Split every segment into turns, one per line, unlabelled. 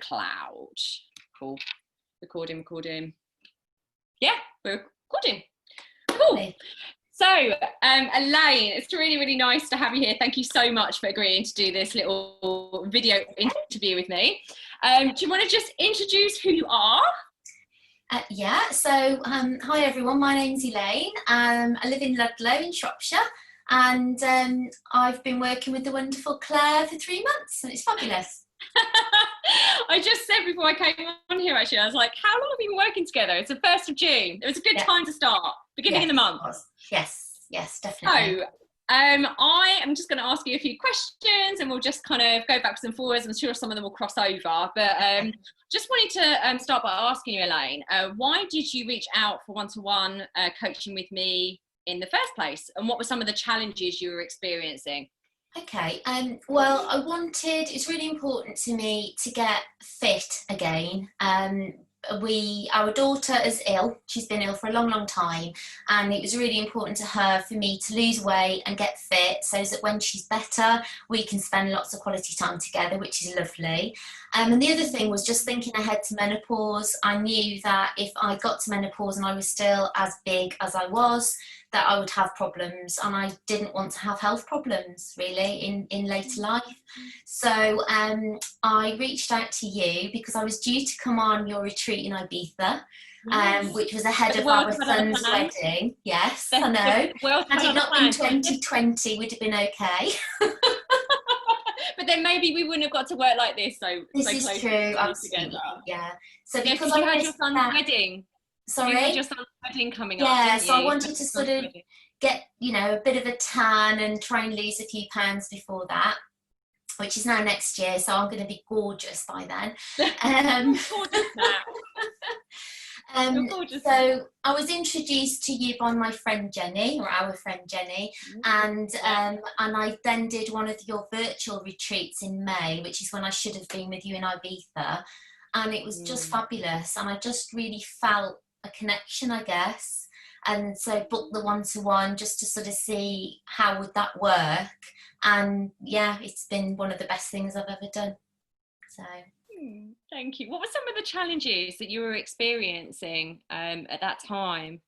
cloud. Cool. Recording. Yeah, we're recording. Cool. So, Elaine, it's really, really nice to have you here. Thank you so much for agreeing to do this little video interview with me. Do you want to just introduce who you are?
Hi everyone, my name's Elaine. I live in Ludlow in Shropshire, and I've been working with the wonderful Claire for 3 months, and it's fabulous.
I just said before I came on here, actually, I was like, how long have we been working together? It's the 1st of June. It was a good time to start, beginning of the month.
Yes, definitely.
So, I am just going to ask you a few questions and we'll just kind of go backwards and forwards. I'm sure some of them will cross over, but just wanted to start by asking you, Elaine, why did you reach out for one-to-one coaching with me in the first place? And what were some of the challenges you were experiencing?
Okay, it's really important to me to get fit again. Our daughter is ill. She's been ill for a long time, and it was really important to her for me to lose weight and get fit so that when she's better we can spend lots of quality time together, which is lovely. And the other thing was just thinking ahead to menopause. I knew that if I got to menopause and I was still as big as I was, that I would have problems, and I didn't want to have health problems really in later life. So I reached out to you because I was due to come on your retreat in Ibiza, which was ahead of our son's wedding. Yes, I know. Had it not been 2020, would have been okay.
But then maybe we wouldn't have got to work like this.
This is true, absolutely. Yeah. So because
you had your son's wedding.
Sorry?
You had your son's wedding coming up.
Yeah, so I wanted to sort of get, a bit of a tan and try and lose a few pounds before that, which is now next year, so I'm going to be gorgeous by then.
Gorgeous now.
So I was introduced to you by my friend Jenny, or our friend Jenny, and I then did one of your virtual retreats in May, which is when I should have been with you in Ibiza, and it was just fabulous, and I just really felt a connection, I guess, and so booked the one-to-one just to sort of see how would that work, and yeah, it's been one of the best things I've ever done. So
thank you. What were some of the challenges that you were experiencing at that time?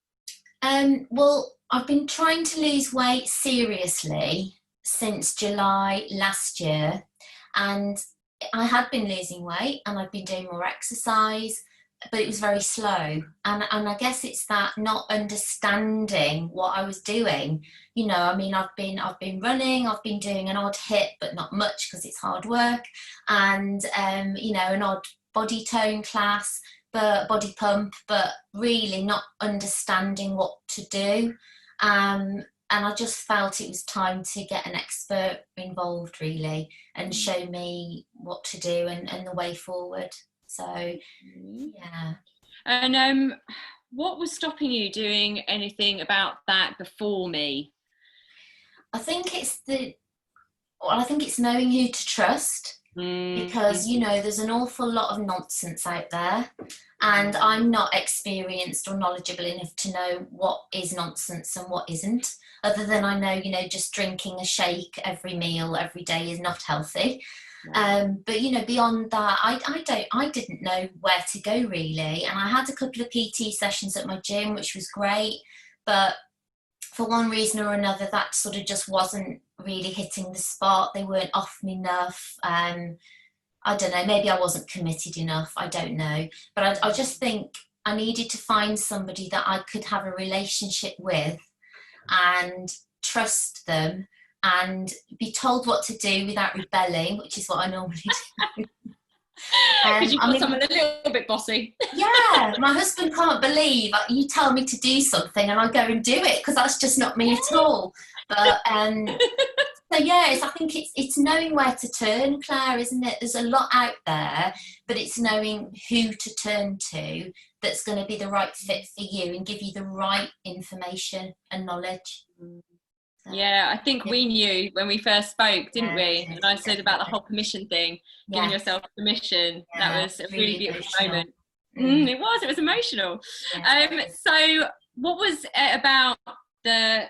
Well, I've been trying to lose weight seriously since July last year, and I had been losing weight and I've been doing more exercise, but it was very slow, and I guess it's that not understanding what I was doing. I've been running, I've been doing an odd HIIT, but not much because it's hard work, and an odd body tone class, but body pump, but really not understanding what to do. And I just felt it was time to get an expert involved really and show me what to do and the way forward. So, yeah.
And what was stopping you doing anything about that before me?
I think it's knowing who to trust, because, there's an awful lot of nonsense out there, and I'm not experienced or knowledgeable enough to know what is nonsense and what isn't, other than I know, just drinking a shake every meal every day is not healthy. But beyond that, I didn't know where to go really, and I had a couple of PT sessions at my gym, which was great, but for one reason or another that sort of just wasn't really hitting the spot. They weren't offering enough. I don't know, maybe I wasn't committed enough, I don't know, but I just think I needed to find somebody that I could have a relationship with and trust them and be told what to do without rebelling, which is what I normally do.
Because you've got someone a little bit bossy.
Yeah, my husband can't believe you tell me to do something and I go and do it, because that's just not me at all. But so yes, I think it's knowing where to turn, Claire, isn't it? There's a lot out there, but it's knowing who to turn to that's going to be the right fit for you and give you the right information and knowledge.
Yeah, I think we knew when we first spoke, didn't we? And I said about the whole permission thing, giving yourself permission. That was a really beautiful moment. It was emotional. So what was it about the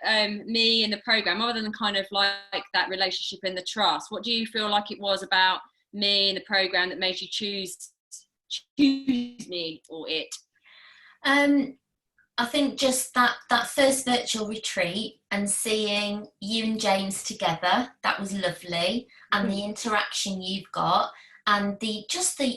me and the program, other than kind of like that relationship and the trust? What do you feel like it was about me in the program that made you choose me or it?
I think just that first virtual retreat and seeing you and James together, that was lovely, and the interaction you've got, and the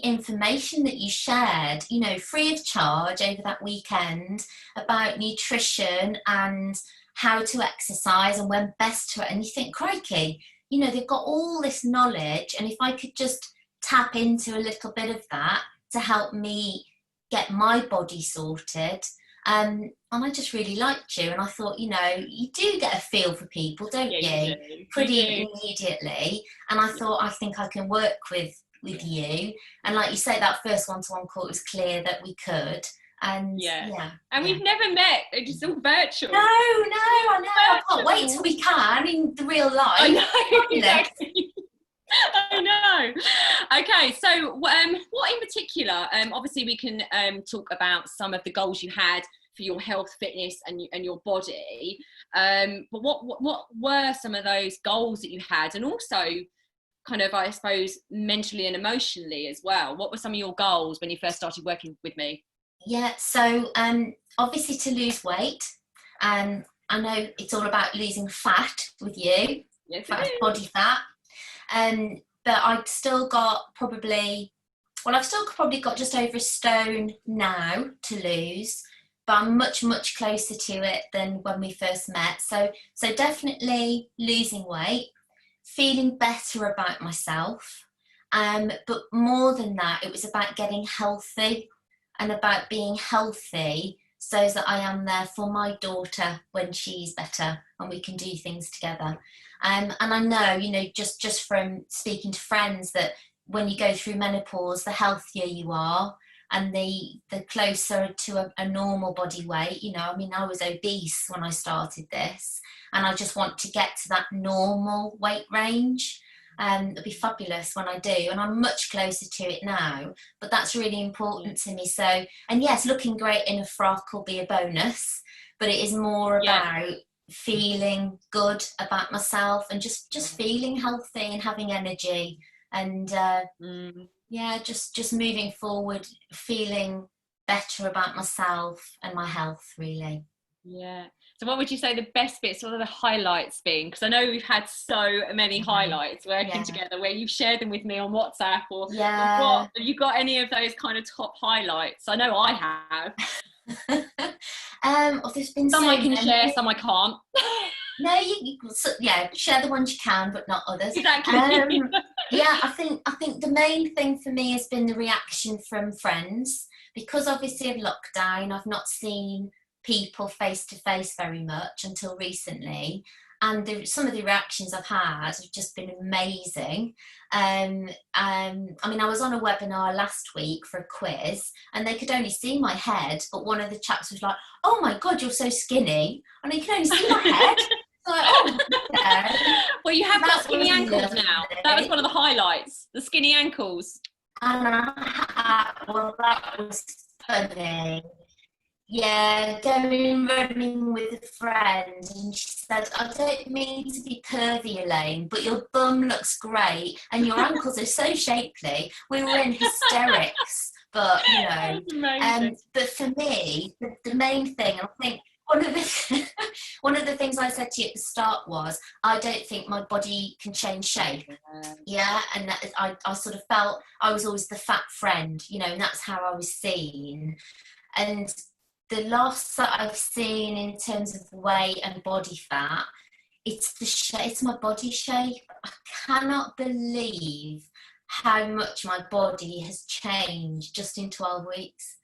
information that you shared, you know, free of charge over that weekend about nutrition and how to exercise and when best to, and you think, crikey, you know, they've got all this knowledge, and if I could just tap into a little bit of that to help me get my body sorted. And I just really liked you, and I thought, you know, you do get a feel for people, don't you? Pretty immediately. And I thought, I think I can work with you. And like you say, that first one-to-one call, it was clear that we could. And
we've never met, it's just all virtual.
No, I know. I can't wait till we can in the real life.
I know, exactly. I know. Okay, so what in particular, obviously we can talk about some of the goals you had for your health, fitness and your body, but what were some of those goals that you had, and also kind of, I suppose, mentally and emotionally as well? What were some of your goals when you first started working with me?
Yeah, so obviously to lose weight, I know it's all about losing fat with you, body fat. But I've still probably got just over a stone now to lose, but I'm much, much closer to it than when we first met. So definitely losing weight, feeling better about myself. But more than that, it was about getting healthy and about being healthy so that I am there for my daughter when she's better and we can do things together. And I know, you know, just from speaking to friends, that when you go through menopause, the healthier you are and the closer to a normal body weight. You know, I mean, I was obese when I started this, and I just want to get to that normal weight range. It'll be fabulous when I do, and I'm much closer to it now, but that's really important to me. So, and yes, looking great in a frock will be a bonus, but it is more about feeling good about myself and just feeling healthy and having energy, and just moving forward, feeling better about myself and my health, really.
Yeah. So what would you say the best bits, what are the highlights been? Because I know we've had so many highlights working together where you've shared them with me on WhatsApp or have you got any of those kind of top highlights? I know I have.
There's been
some I can share, some I can't.
No, you share the ones you can, but not others.
Exactly.
I think the main thing for me has been the reaction from friends, because obviously of lockdown, I've not seen people face to face very much until recently, and some of the reactions I've had have just been amazing. I mean, I was on a webinar last week for a quiz, and they could only see my head, but one of the chaps was like, "Oh my god, you're so skinny," and you can only see my head. Like, oh, okay.
Well, you have got skinny ankles now. That was one of the highlights, the skinny ankles.
And that was funny. Yeah, going running with a friend, and she said, "I don't mean to be pervy, Elaine, but your bum looks great and your ankles are so shapely." We were in hysterics, but you know. But for me, the main thing, I think one of the things I said to you at the start was, I don't think my body can change shape. Yeah, and I sort of felt I was always the fat friend, you know, and that's how I was seen. And the loss that I've seen in terms of weight and body fat, it's my body shape. I cannot believe how much my body has changed just in 12 weeks.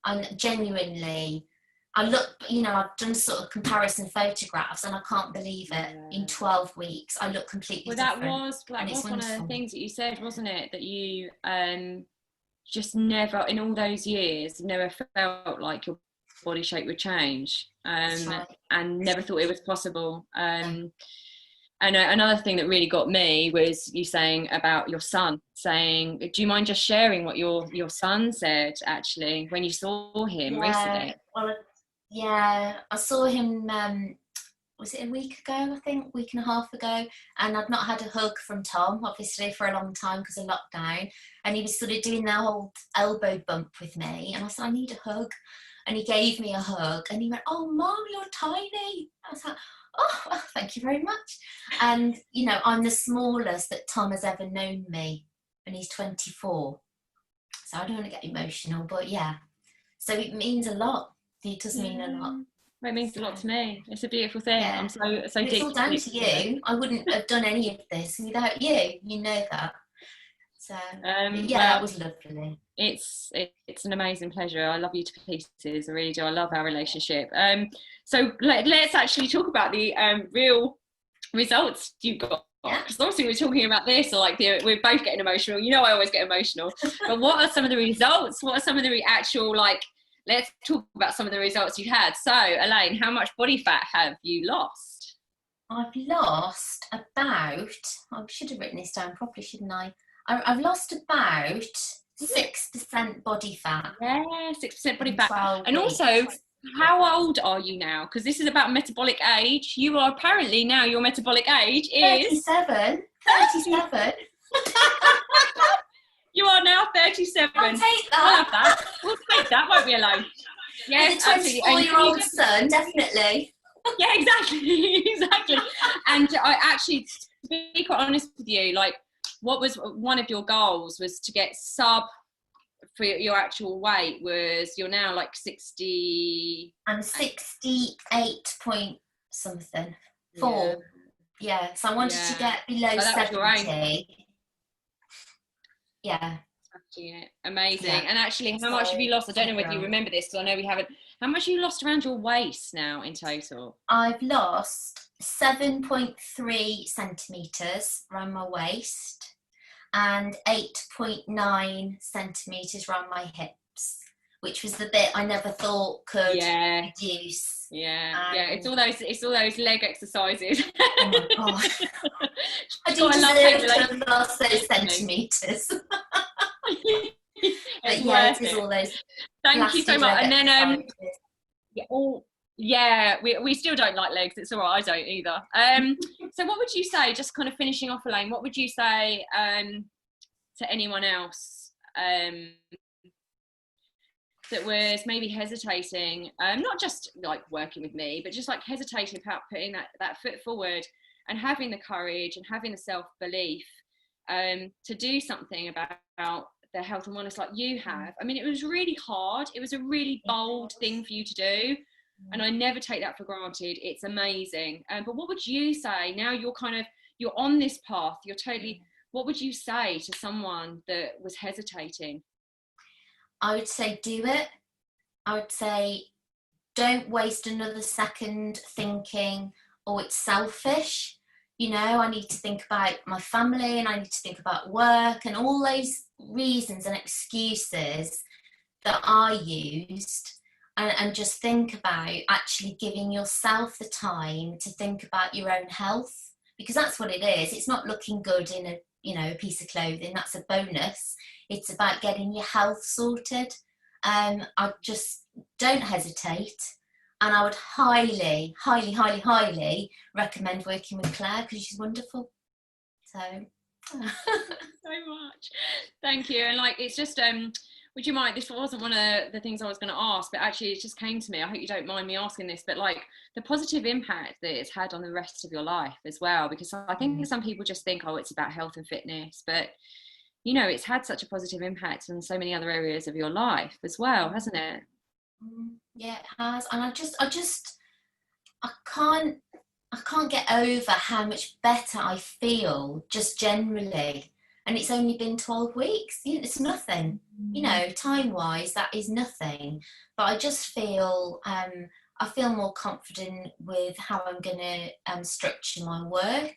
I'm genuinely, I look, you know, I've done sort of comparison photographs and I can't believe it. In 12 weeks, I look completely different.
That was one of the things that you said, wasn't it? That you just never, in all those years, never felt like your body shape would change, and never thought it was possible. And another thing that really got me was you saying about your son, saying, do you mind just sharing what your son said actually when you saw him recently?
Well, yeah, I saw him was it a week ago, I think, week and a half ago, and I'd not had a hug from Tom, obviously, for a long time because of lockdown, and he was sort of doing that whole elbow bump with me, and I said, I need a hug, and he gave me a hug, and he went, oh, Mum, you're tiny. I was like, oh, well, thank you very much. And, you know, I'm the smallest that Tom has ever known me, and he's 24, so I don't want to get emotional, but yeah, so it means a lot. It does mean a lot.
Well, it means a lot to me. It's a beautiful thing.
Yeah.
I'm so
it's all down to you. I wouldn't have done any of this without you. You know that. So that was lovely.
It's an amazing pleasure. I love you to pieces. I really do. I love our relationship. So let's actually talk about the real results you got. Because obviously we're talking about this, or like we're both getting emotional. You know, I always get emotional. But what are some of the results? What are some of the actual, like, let's talk about some of the results you had. So, Elaine, how much body fat have you lost?
I've lost about, I should have written this down properly, shouldn't I? I've lost about 6% body fat.
Yeah, 6% body fat. And
weeks.
Also, how old are you now? Because this is about metabolic age. You are apparently now, your metabolic age is...
37.
You are now 37.
I'll take that.
I'll have that. We'll take that, won't we, Elaine?
Yes, a 24-year-old son, definitely.
Yeah, exactly. And I actually, to be quite honest with you, like, what was one of your goals was to get for your actual weight, was you're now like 60.
I'm 68 point something. 4. Yeah, so I wanted to get below 70. Yeah.
Amazing. And actually, how much have you lost? I don't know whether you remember this, because I know we haven't. How much have you lost around your waist now in total?
I've lost 7.3 centimetres around my waist and 8.9 centimetres around my hips, which was the bit I never thought could reduce.
Yeah, it's all those leg exercises.
Oh my god! I do deserve to have lost those centimetres. But yeah, it is all those.
Thank you so much. And then we still don't like legs. It's all right. I don't either. So what would you say? Just kind of finishing off, Elaine. What would you say to anyone else that was maybe hesitating, not just like working with me, but just like hesitating about putting that foot forward and having the courage and having the self-belief to do something about their health and wellness like you have? I mean, it was really hard. It was a really bold thing for you to do. And I never take that for granted. It's amazing. But what would you say now you're on this path, you're totally, what would you say to someone that was hesitating?
I would say do it. I would say don't waste another second thinking, oh, it's selfish. You know, I need to think about my family and I need to think about work and all those reasons and excuses that I used. And just think about actually giving yourself the time to think about your own health, because that's what it is. It's not looking good in a piece of clothing. That's a bonus. It's about getting your health sorted. I just don't hesitate. And I would highly, highly, highly, highly recommend working with Claire, because she's wonderful. So
so much. Thank you. And like, it's just, would you mind, this wasn't one of the things I was going to ask, but actually it just came to me. I hope you don't mind me asking this, but like the positive impact that it's had on the rest of your life as well, because I think some people just think, oh, it's about health and fitness, but you know, it's had such a positive impact on so many other areas of your life as well, hasn't it?
Yeah, it has. And I can't get over how much better I feel just generally. And it's only been 12 weeks. It's nothing, time-wise, that is nothing. But I just feel, I feel more confident with how I'm going to structure my work,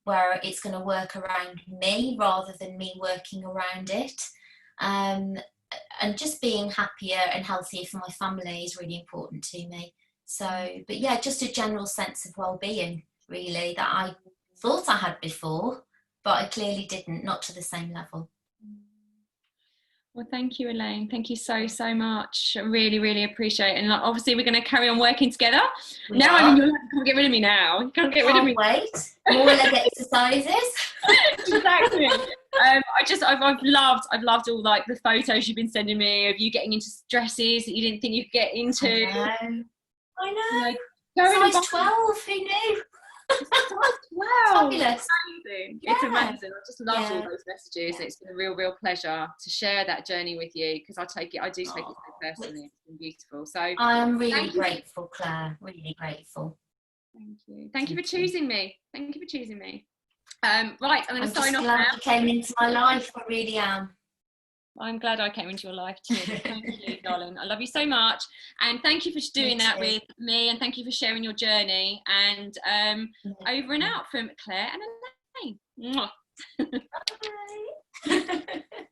where it's going to work around me rather than me working around it. And just being happier and healthier for my family is really important to me. So, but yeah, just a general sense of well-being, really, that I thought I had before, but I clearly didn't, not to the same level.
Well, thank you, Elaine. Thank you so much. I really, really appreciate it. And like, obviously, we're going to carry on working together. Now I'm in your life. You can't get rid of me now. You can't get rid of me.
Wait. More leg exercises.
Exactly. I've loved all like the photos you've been sending me of you getting into dresses that you didn't think you could get into.
I know.
Like,
size 12. Who knew?
Wow,
Fabulous.
Amazing. It's amazing. I just love all those messages. It's been a real pleasure to share that journey with you, because I do take it so personally. It's been beautiful. So
I'm really grateful, Claire. Really grateful.
Thank you for choosing me. Thank you for choosing me. Right, I'm going to sign off now.
I'm glad you came into my life. I really am.
I'm glad I came into your life too. Thank you, darling. I love you so much. And thank you for doing that with me. And thank you for sharing your journey. And over and out from Claire and Elaine.
Bye.